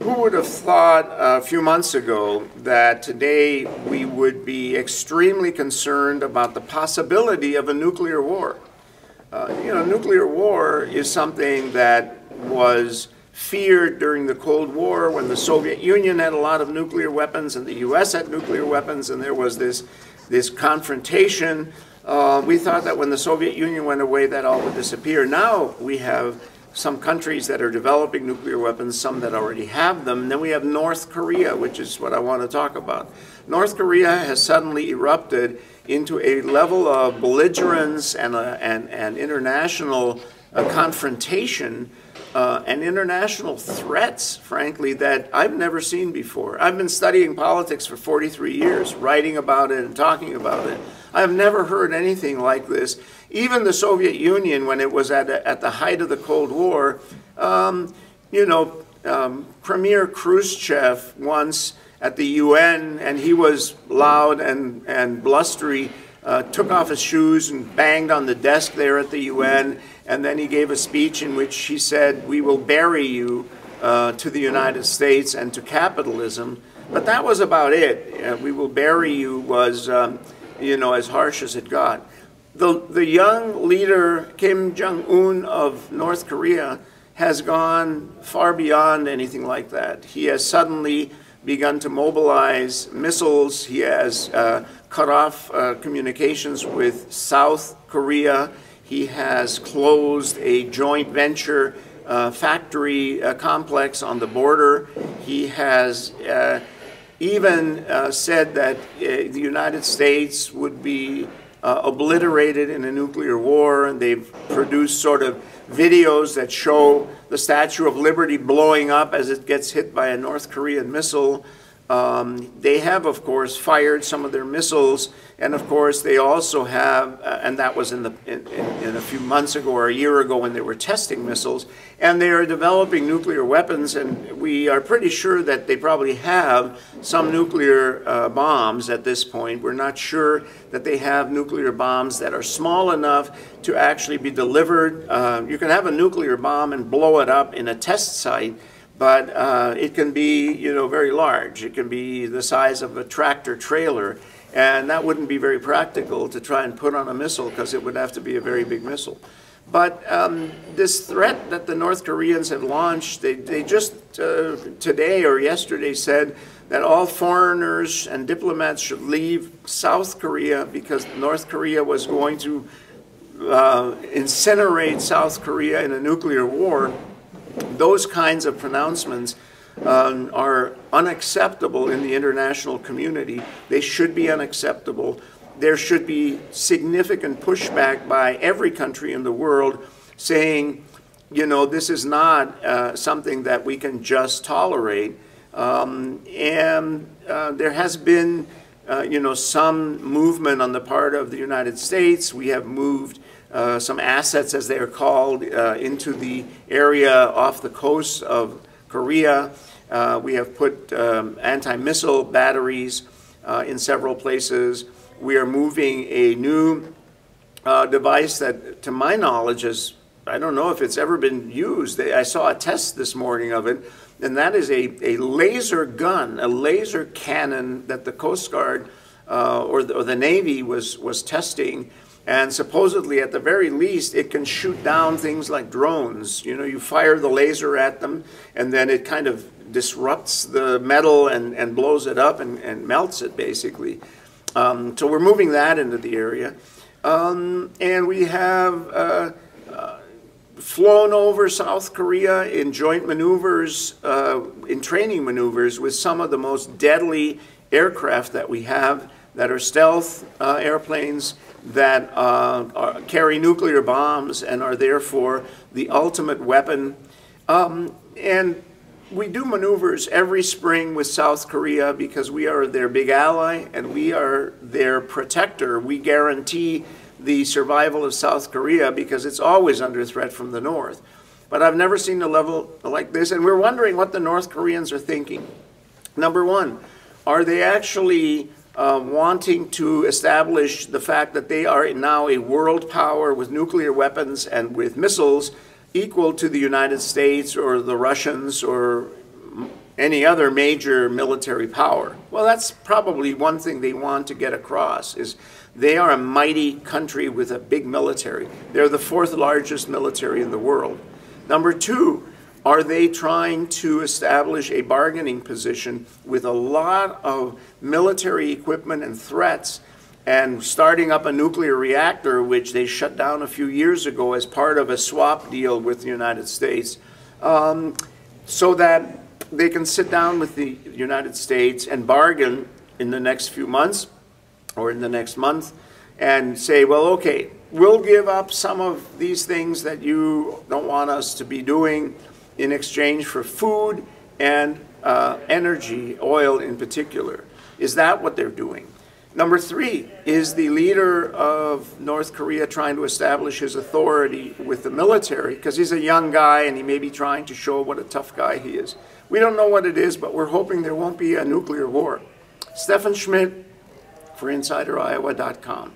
Who would have thought a few months ago that today we would be extremely concerned about the possibility of a nuclear war? Nuclear war is something that was feared during the Cold War when the Soviet Union had a lot of nuclear weapons and the US had nuclear weapons, and there was this confrontation. We thought that when the Soviet Union went away, that all would disappear. Now we have some countries that are developing nuclear weapons, some that already have them. And then we have North Korea, which is what I want to talk about. North Korea has suddenly erupted into a level of belligerence and international confrontation and international threats, frankly, that I've never seen before. I've been studying politics for 43 years, writing about it and talking about it. I've never heard anything like this. Even the Soviet Union, when it was at the height of the Cold War, Premier Khrushchev once at the UN, and he was loud and blustery, took off his shoes and banged on the desk there at the UN, and then he gave a speech in which he said, "We will bury you to the United States and to capitalism." But that was about it. "We will bury you" was, as harsh as it got. The young leader, Kim Jong-un of North Korea, has gone far beyond anything like that. He has suddenly begun to mobilize missiles. He has cut off communications with South Korea. He has closed a joint venture factory complex on the border. He has even said that the United States would be obliterated in a nuclear war, and they've produced sort of videos that show the Statue of Liberty blowing up as it gets hit by a North Korean missile. They have, of course, fired some of their missiles, and of course they also have, and that was in a few months ago or a year ago when they were testing missiles, and they are developing nuclear weapons, and we are pretty sure that they probably have some nuclear bombs at this point. We're not sure that they have nuclear bombs that are small enough to actually be delivered. You can have a nuclear bomb and blow it up in a test site, but it can be, very large. It can be the size of a tractor trailer, and that wouldn't be very practical to try and put on a missile because it would have to be a very big missile. But this threat that the North Koreans have launched, they just today or yesterday said that all foreigners and diplomats should leave South Korea because North Korea was going to incinerate South Korea in a nuclear war. Those kinds of pronouncements are unacceptable in the international community. They should be unacceptable. There should be significant pushback by every country in the world saying, this is not something that we can just tolerate. There has been, some movement on the part of the United States. We have moved some assets, as they are called, into the area off the coast of Korea. We have put anti-missile batteries in several places. We are moving a new device that, to my knowledge, I don't know if it's ever been used. I saw a test this morning of it, and that is a laser gun, a laser cannon that the Coast Guard or the Navy was testing. And supposedly, at the very least, it can shoot down things like drones. You fire the laser at them, and then it kind of disrupts the metal and blows it up and melts it, basically. So we're moving that into the area. And we have flown over South Korea in joint maneuvers, in training maneuvers, with some of the most deadly aircraft that we have that are stealth airplanes that carry nuclear bombs and are therefore the ultimate weapon. And we do maneuvers every spring with South Korea because we are their big ally and we are their protector. We guarantee the survival of South Korea because it's always under threat from the North. But I've never seen a level like this, and we're wondering what the North Koreans are thinking. Number one, are they actually wanting to establish the fact that they are now a world power with nuclear weapons and with missiles equal to the United States or the Russians or any other major military power. Well, that's probably one thing they want to get across, is they are a mighty country with a big military. They're the fourth largest military in the world. Number two, are they trying to establish a bargaining position with a lot of military equipment and threats, and starting up a nuclear reactor, which they shut down a few years ago as part of a swap deal with the United States, so that they can sit down with the United States and bargain in the next few months or in the next month and say, well, okay, we'll give up some of these things that you don't want us to be doing in exchange for food and energy, oil in particular. Is that what they're doing? Number three, is the leader of North Korea trying to establish his authority with the military? Because he's a young guy and he may be trying to show what a tough guy he is. We don't know what it is, but we're hoping there won't be a nuclear war. Stefan Schmidt for InsiderIowa.com.